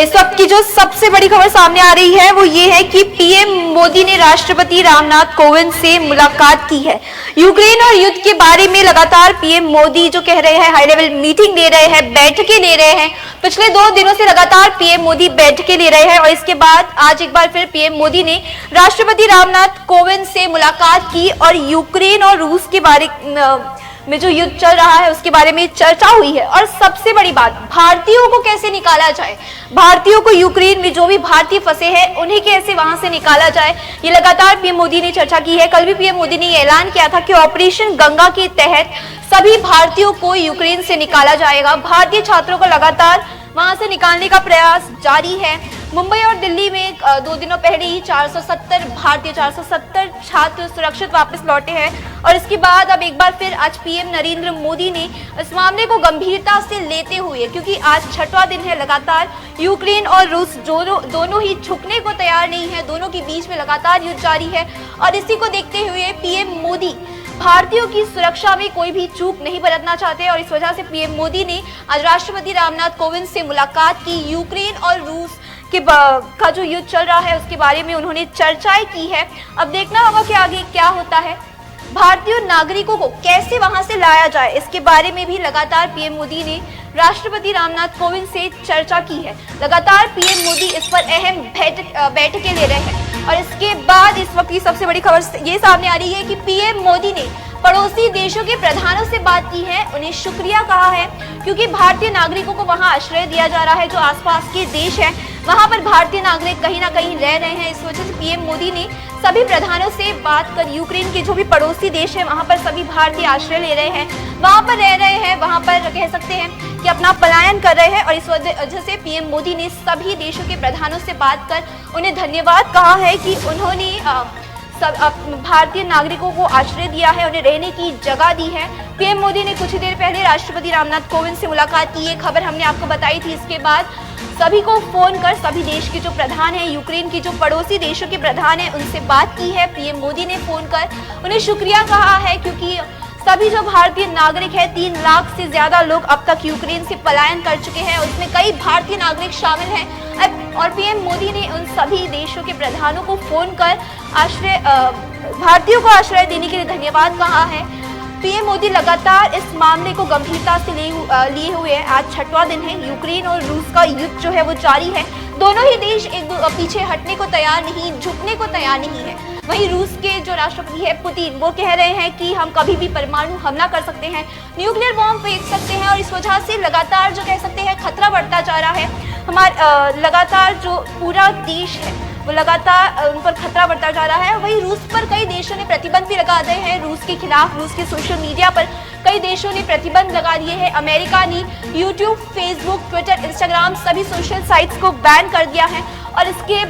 इस वक्त की जो सबसे बड़ी खबर सामने आ रही है वो ये है कि पीएम मोदी ने राष्ट्रपति रामनाथ कोविंद से मुलाकात की है। यूक्रेन और युद्ध के बारे में लगातार पीएम मोदी जो कह रहे हैं, हाई लेवल मीटिंग ले रहे हैं, बैठकें ले रहे हैं। पिछले 2 दिनों से लगातार पीएम मोदी बैठकें ले रहे हैं और इसके बाद आज एक बार फिर पीएम मोदी ने राष्ट्रपति रामनाथ कोविंद से मुलाकात की और यूक्रेन और रूस के बारे में जो युद्ध चल रहा है उसके बारे में चर्चा हुई है। और सबसे बड़ी बात, भारतीयों को कैसे निकाला जाए, भारतीयों को यूक्रेन में जो भी भारतीय फंसे हैं उन्हें कैसे वहां से निकाला जाए, ये लगातार पीएम मोदी ने चर्चा की है। कल भी पीएम मोदी ने ऐलान किया था कि ऑपरेशन गंगा के तहत सभी भारतीयों को यूक्रेन से निकाला जाएगा। भारतीय छात्रों को लगातार वहां से निकालने का प्रयास जारी है। मुंबई और दिल्ली में 2 दिनों पहले ही 470 छात्र सुरक्षित वापस लौटे हैं और इसके बाद अब एक बार फिर आज पीएम नरेंद्र मोदी ने इस मामले को गंभीरता से लेते हुए, क्योंकि आज 6वां दिन है लगातार यूक्रेन और रूस दोनों ही झुकने को तैयार नहीं है, दोनों के बीच में लगातार युद्ध जारी है और इसी को देखते हुए पीएम मोदी भारतीयों की सुरक्षा में कोई भी चूक नहीं बरतना चाहते और इस वजह से पीएम मोदी ने आज राष्ट्रपति रामनाथ कोविंद से मुलाकात की। यूक्रेन और रूस का जो युद्ध चल रहा है उसके बारे में उन्होंने चर्चाएं की है। अब देखना होगा कि आगे क्या होता है। भारतीय नागरिकों को कैसे वहां से लाया जाए, इसके बारे में भी लगातार पीएम मोदी ने राष्ट्रपति रामनाथ कोविंद से चर्चा की है। लगातार पीएम मोदी इस पर अहम बैठकें ले रहे हैं और इसके बाद इस वक्त की सबसे बड़ी खबर ये सामने आ रही है कि पीएम मोदी ने पड़ोसी देशों के प्रधानों से बात की है, उन्हें शुक्रिया कहा है क्योंकि भारतीय नागरिकों को वहां आश्रय दिया जा रहा है। जो आसपास के देश हैं वहां पर भारतीय नागरिक कहीं ना कहीं रह रहे हैं। इस वजह से पीएम मोदी ने सभी प्रधानों से बात कर यूक्रेन के जो भी पड़ोसी देश हैं वहां पर सभी भारतीय आश्रय ले रहे हैं, वहां पर रह रहे हैं, वहां पर कह सकते हैं कि अपना पलायन कर रहे हैं और इस वजह से पीएम मोदी ने सभी देशों के प्रधानों से बात कर उन्हें धन्यवाद कहा है कि उन्होंने भारतीय नागरिकों को आश्रय दिया है, उन्हें रहने की जगह दी है। पीएम मोदी ने कुछ ही देर पहले राष्ट्रपति रामनाथ कोविंद से मुलाकात की, ये खबर हमने आपको बताई थी। इसके बाद सभी को फोन कर सभी देश के जो प्रधान हैं, यूक्रेन के जो पड़ोसी देशों के प्रधान हैं, उनसे बात की है। पीएम मोदी ने फोन कर उन्हें शुक्रिया कहा है क्योंकि सभी जो भारतीय नागरिक हैं, 3 लाख से ज्यादा लोग अब तक यूक्रेन से पलायन कर चुके हैं, उसमें कई भारतीय नागरिक शामिल हैं और पीएम मोदी ने उन सभी देशों के प्रधानों को फोन कर भारतीयों को आश्रय देने के लिए धन्यवाद कहा है। पीएम मोदी लगातार इस मामले को गंभीरता से लिए हुए हैं। आज 6वां दिन है, यूक्रेन और रूस का युद्ध जो है वो जारी है। दोनों ही देश एक पीछे हटने को तैयार नहीं, झुकने को तैयार नहीं है। वहीं रूस के जो राष्ट्रपति है पुतिन, वो कह रहे हैं कि हम कभी भी परमाणु हमला कर सकते हैं, न्यूक्लियर बॉम्ब फेंक सकते हैं और इस वजह से लगातार जो कह सकते हैं खतरा बढ़ता जा रहा है। लगातार जो पूरा देश है वो लगातार उन पर खतरा बढ़ता जा रहा है। वहीं रूस पर कई देशों ने प्रतिबंध भी लगा दिए हैं। रूस के खिलाफ रूस के सोशल मीडिया पर कई देशों ने प्रतिबंध लगा दिए हैं। अमेरिका ने यूट्यूब, फेसबुक, ट्विटर, इंस्टाग्राम सभी सोशल साइट्स को बैन कर दिया है और इसके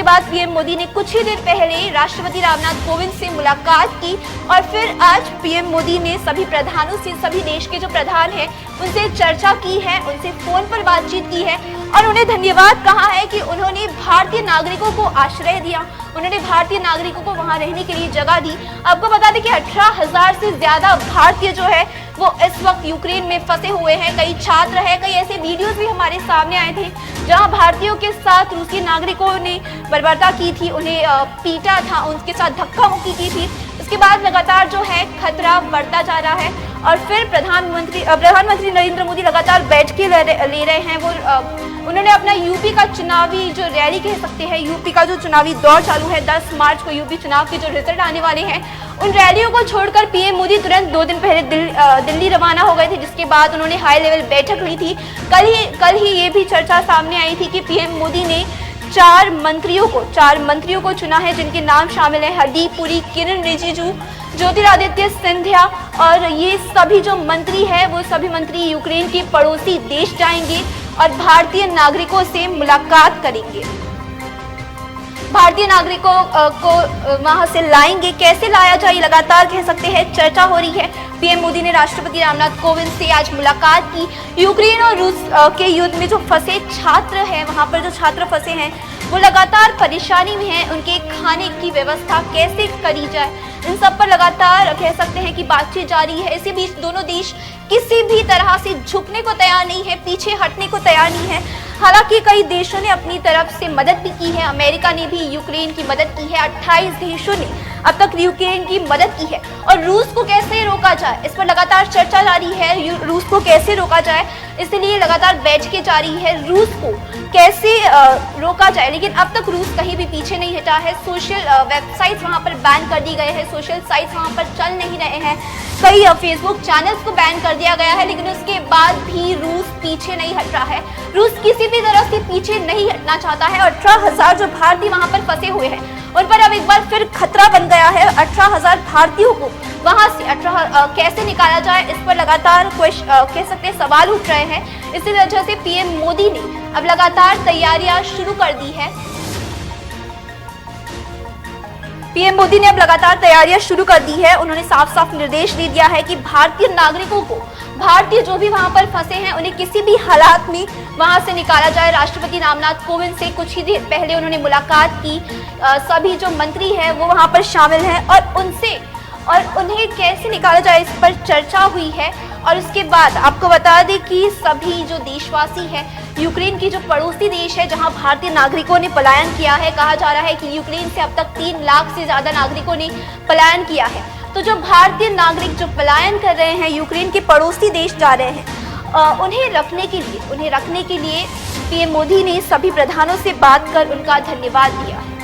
बाद पीएम मोदी ने कुछ ही देर पहले राष्ट्रपति रामनाथ कोविंद से मुलाकात की और फिर आज पीएम मोदी ने सभी प्रधानों से, सभी देश के जो प्रधान हैं उनसे चर्चा की है, उनसे फोन पर बातचीत की है और उन्हें धन्यवाद कहा है कि उन्होंने भारतीय नागरिकों को आश्रय दिया, उन्होंने भारतीय नागरिकों को वहां रहने के लिए जगह दी। आपको बता दें कि 18,000 से ज्यादा भारतीय जो है वो इस वक्त यूक्रेन में फंसे हुए हैं। कई छात्र हैं, कई ऐसे वीडियोस भी हमारे सामने आए थे जहां भारतीयों के साथ रूसी नागरिकों ने बर्बरता की थी, उन्हें पीटा था, उनके साथ धक्का मुक्की की थी। इसके बाद लगातार जो है खतरा बढ़ता जा रहा है और फिर प्रधानमंत्री नरेंद्र मोदी लगातार बैठकें ले रहे हैं। उन्होंने अपना यूपी का चुनावी जो रैली कह सकते हैं, यूपी का जो चुनावी दौर चालू है, 10 मार्च को यूपी चुनाव के जो रिजल्ट आने वाले हैं, उन रैलियों को छोड़कर पीएम मोदी तुरंत 2 दिन पहले दिल्ली रवाना हो गए थे, जिसके बाद उन्होंने हाई लेवल बैठक ली थी। कल ही ये भी चर्चा सामने आई थी कि पीएम मोदी ने 4 मंत्रियों को चुना है जिनके नाम शामिल है हरदीप पुरी, किरण रिजिजू, ज्योतिरादित्य सिंधिया और ये सभी जो मंत्री हैं वो सभी मंत्री यूक्रेन के पड़ोसी देश जाएंगे और भारतीय नागरिकों से मुलाकात करेंगे, भारतीय नागरिकों को वहां से लाएंगे। कैसे लाया जाए लगातार कह सकते हैं चर्चा हो रही है। पीएम मोदी ने राष्ट्रपति रामनाथ कोविंद से आज मुलाकात की। यूक्रेन और रूस के युद्ध में जो फंसे छात्र हैं, वहां पर जो छात्र फंसे हैं वो लगातार परेशानी में हैं। उनके खाने की व्यवस्था कैसे करी जाए, इन सब पर लगातार कह सकते हैं कि बातचीत जारी है। इसी बीच दोनों देश किसी भी तरह से झुकने को तैयार नहीं है, पीछे हटने को तैयार नहीं है। हालांकि कई देशों ने अपनी तरफ से मदद भी की है। अमेरिका ने भी यूक्रेन की मदद की है। 28 देशों ने अब तक यूक्रेन की मदद की है। और रूस को कैसे रोका जाए, इस पर लगातार चर्चा जारी है। रूस को कैसे रोका जाए, इसलिए लगातार बैठकें जारी है। रूस को कैसे रोका जाए, लेकिन अब तक रूस कहीं भी पीछे नहीं हटा है। सोशल वेबसाइट्स वहां पर बैन कर दी गए हैं, सोशल साइट्स वहां पर चल नहीं रहे हैं। कई फेसबुक चैनल्स को बैन कर दिया गया है, लेकिन उसके बाद भी रूस पीछे नहीं हट रहा है। रूस किसी भी तरह से पीछे नहीं हटना चाहता है। 18,000 जो भारतीय वहां पर फंसे हुए हैं, उन पर अब एक बार फिर खतरा बन गया है। 18,000 भारतीयों को वहां से कैसे निकाला जाए, इस पर लगातार कह सकते हैं सवाल उठ रहे हैं। इसी वजह से पीएम मोदी ने अब लगातार तैयारियां शुरू कर दी है। पीएम मोदी ने अब लगातार तैयारियां शुरू कर दी है। उन्होंने साफ साफ निर्देश दे दिया है कि भारतीय नागरिकों को, भारतीय जो भी वहां पर फंसे हैं, उन्हें किसी भी हालात में वहां से निकाला जाए। राष्ट्रपति रामनाथ कोविंद से कुछ ही देर पहले उन्होंने मुलाकात की। सभी जो मंत्री हैं वो वहां पर शामिल हैं और उन्हें कैसे निकाला जाए इस पर चर्चा हुई है। और उसके बाद आपको बता दें कि सभी जो देशवासी हैं, यूक्रेन की जो पड़ोसी देश है जहां भारतीय नागरिकों ने पलायन किया है, कहा जा रहा है कि यूक्रेन से अब तक 3 लाख से ज्यादा नागरिकों ने पलायन किया है। तो जो भारतीय नागरिक जो पलायन कर रहे हैं, यूक्रेन के पड़ोसी देश जा रहे हैं, उन्हें रखने के लिए पीएम मोदी ने सभी प्रधानों से बात कर उनका धन्यवाद दिया है।